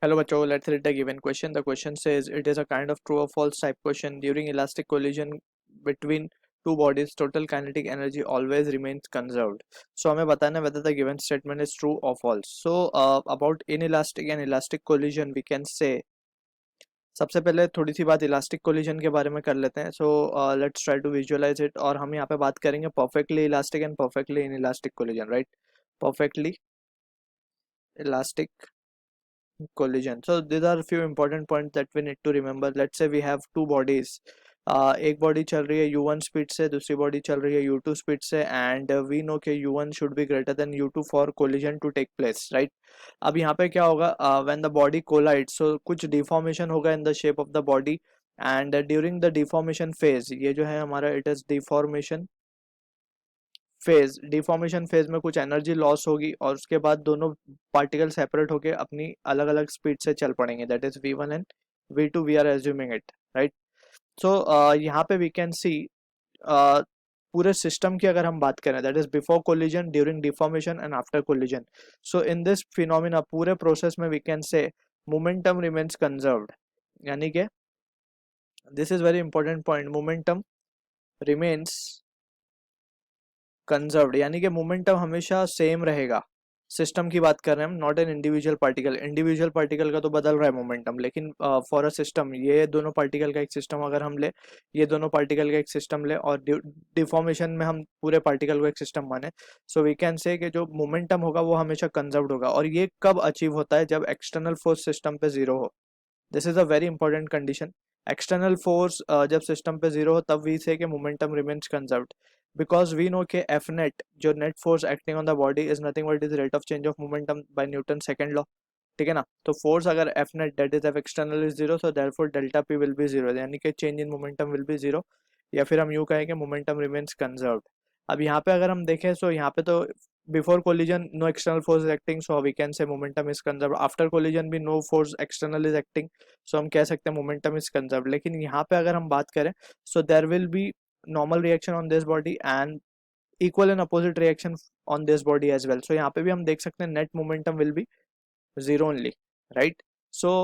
Hello बच्चों, let's read the given question. The question says it is a kind of true or false type question. During elastic collision between two bodies, total kinetic energy always remains conserved. So हमें बताना है whether the given statement is true or false. So about inelastic and elastic collision we can say, सबसे पहले थोड़ी सी बात elastic collision के बारे में कर लेते हैं. So let's try to visualise it. और हम यहाँ पे बात करेंगे perfectly elastic and perfectly inelastic collision, right? Perfectly elastic collision. So these are a few important points that we need to remember. Let's say we have two bodies. एक body चल रही है u1 स्पीड से, दूसरी body चल रही है u2 speed से, एंड वी नो कि u1 should be greater than u2 for collision to take place, right? अब यहाँ पे क्या होगा, when the body collide, so कुछ डिफॉर्मेशन होगा in the shape of the body, and during the deformation phase, ये जो है हमारा it is deformation deformation phase में कुछ एनर्जी लॉस होगी और उसके बाद दोनों पार्टिकल सेपरेट होके अपनी अलग अलग स्पीड से चल पड़ेंगे. That is v1 and v2, we are assuming it, right? So यहाँ पे वी कैन सी पूरे सिस्टम की अगर हम बात करें, that is before collision, during deformation and after collision. So in this phenomena, पूरे प्रोसेस में we can say momentum remains conserved. यानी कि this is very important point, momentum remains conserved, यानी कि मोमेंटम हमेशा सेम रहेगा. सिस्टम की बात कर रहे हैं हम, not an individual particle. Individual particle का तो बदल रहा है मोमेंटम, लेकिन फॉर अ सिस्टम, ये दोनों पार्टिकल का एक सिस्टम अगर हम ले, ये दोनों पार्टिकल का एक सिस्टम ले, और डिफॉर्मेशन में हम पूरे पार्टिकल को एक सिस्टम माने, सो वी कैन से कि जो मोमेंटम होगा वो हमेशा कंजर्व्ड होगा. और ये कब अचीव होता है? जब एक्सटर्नल फोर्स सिस्टम पे जीरो हो. This is a very important condition. External force जब सिस्टम पे जीरो हो, तब वी से कि momentum remains conserved, because we know के एफ नेट, जो net force acting on the body, is nothing but is rate of change of momentum by Newton second law. ठीक है ना? तो फोर्स अगर F net that is F external is zero, so therefore delta P will be zero, यानी कि change in momentum will be zero, या फिर हम यूँ कहें कि मोमेंटम रिमेन्स कंजर्व्ड. अब यहाँ पे अगर हम देखें, सो यहाँ पे तो before collision no external force is acting, so we can say momentum is conserved. after collision भी no force external is acting, so हम कह सकते हैं momentum is conserved. लेकिन यहाँ पे अगर हम बात करें, so there will be normal reaction on this body and equal and opposite reaction on this body as well. so यहाँ पे भी हम देख सकते हैं net momentum will be zero only, right? so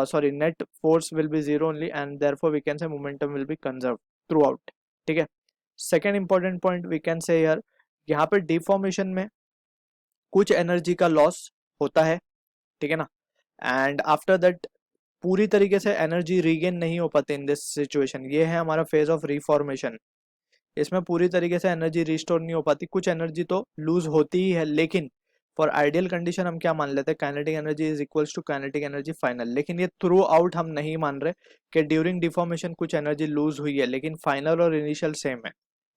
sorry, net force will be zero only, and therefore we can say momentum will be conserved throughout. ठीक है? second important point we can say here, यहाँ पे deformation में कुछ energy का loss होता है, ठीक है ना? एंड आफ्टर दैट पूरी तरीके से एनर्जी रीगेन नहीं हो पाती इन दिस सिचुएशन. ये है हमारा फेज ऑफ रिफॉर्मेशन. इसमें पूरी तरीके से एनर्जी रिस्टोर नहीं हो पाती, कुछ एनर्जी तो लूज होती ही है, लेकिन फॉर आइडियल कंडीशन हम क्या मान लेते हैं, kinetic energy is equals to kinetic energy final. लेकिन ये थ्रू आउट हम नहीं मान रहे कि ड्यूरिंग डिफॉर्मेशन कुछ एनर्जी लूज हुई है, लेकिन फाइनल और इनिशियल सेम है.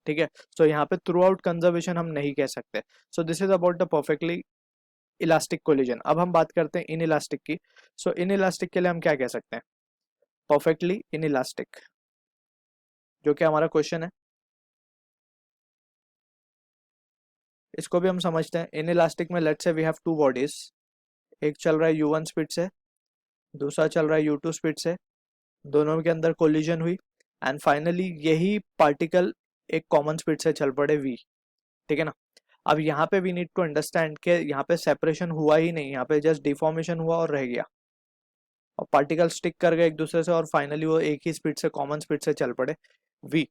ठीक है? सो यहाँ पे थ्रू आउट कंजर्वेशन हम नहीं कह सकते. So this is about the perfectly elastic collision. अब हम बात करते हैं इन इलास्टिक की. सो इन इलास्टिक के लिए हम क्या कह सकते हैं? परफेक्टली इन इलास्टिक, जो कि हमारा क्वेश्चन है, इसको भी हम समझते हैं. इन इलास्टिक में let's say we have two bodies, एक चल रहा है u1 स्पीड से, दूसरा चल रहा है u2 स्पीड से, दोनों के अंदर कोलिजन हुई, एंड फाइनली यही पार्टिकल एक कॉमन स्पीड से चल पड़े v. ठीक है ना? अब यहाँ पे वी नीड टू अंडरस्टैंड कि यहाँ पे सेपरेशन हुआ ही नहीं, यहाँ पे जस्ट डिफॉर्मेशन हुआ और रह गया, और पार्टिकल स्टिक कर गए एक दूसरे से, और फाइनली वो एक ही स्पीड से, कॉमन स्पीड से चल पड़े v.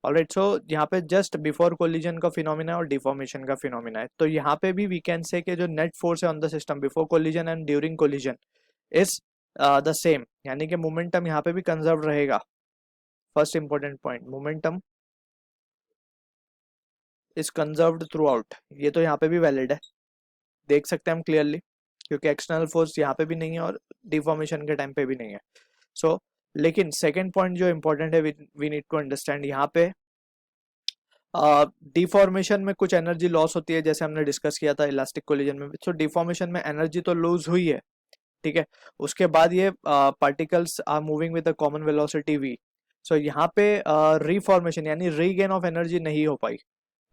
ऑलराइट, सो यहाँ पे जस्ट बिफोर कोलिजन का फिनोमिना है और डिफॉर्मेशन का फिनोमिना है. तो यहाँ पे भी वी कैन से कि जो नेट फोर्स है on the system before collision and during collision is the same, यानी कि मोमेंटम यहाँ पे भी कंजर्व रहेगा. First important point, momentum is conserved through out. ये तो यहाँ पे भी वैलिड है, देख सकते हैं हम क्लियरली, क्योंकि एक्सटर्नल फोर्स यहाँ पे भी नहीं है और डिफॉर्मेशन के टाइम पे भी नहीं है. सो लेकिन सेकेंड पॉइंट जो इंपॉर्टेंट है, वी नीड टू अंडरस्टैंड, यहाँ पे डिफॉर्मेशन में कुछ एनर्जी लॉस होती है, जैसे हमने डिस्कस किया था इलास्टिक कोलिजन में. सो डिफॉर्मेशन में एनर्जी तो लूज हुई है, ठीक है? उसके बाद ये particles are moving with a common velocity v. So यहाँ पे रिफॉर्मेशन यानी रीगेन ऑफ एनर्जी नहीं हो पाई.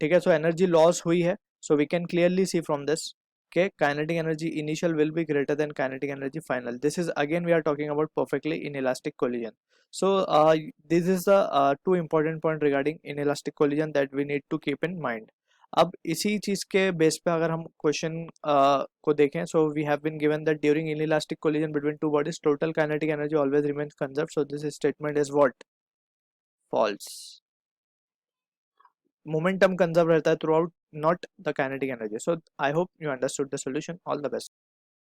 ठीक है? सो एनर्जी लॉस हुई है. So we can clearly see from this के kinetic energy initial will be greater than kinetic energy final. This is again we are talking about perfectly inelastic collision. So this is the two important point regarding inelastic collision that we need to keep in mind. अब इसी चीज के base पे अगर हम question को देखें, so we have been given that during inelastic collision between two bodies total kinetic energy always remains conserved, so this statement is what? False. Momentum conserve रहता है throughout, not the kinetic energy. So I hope you understood the solution. All the best.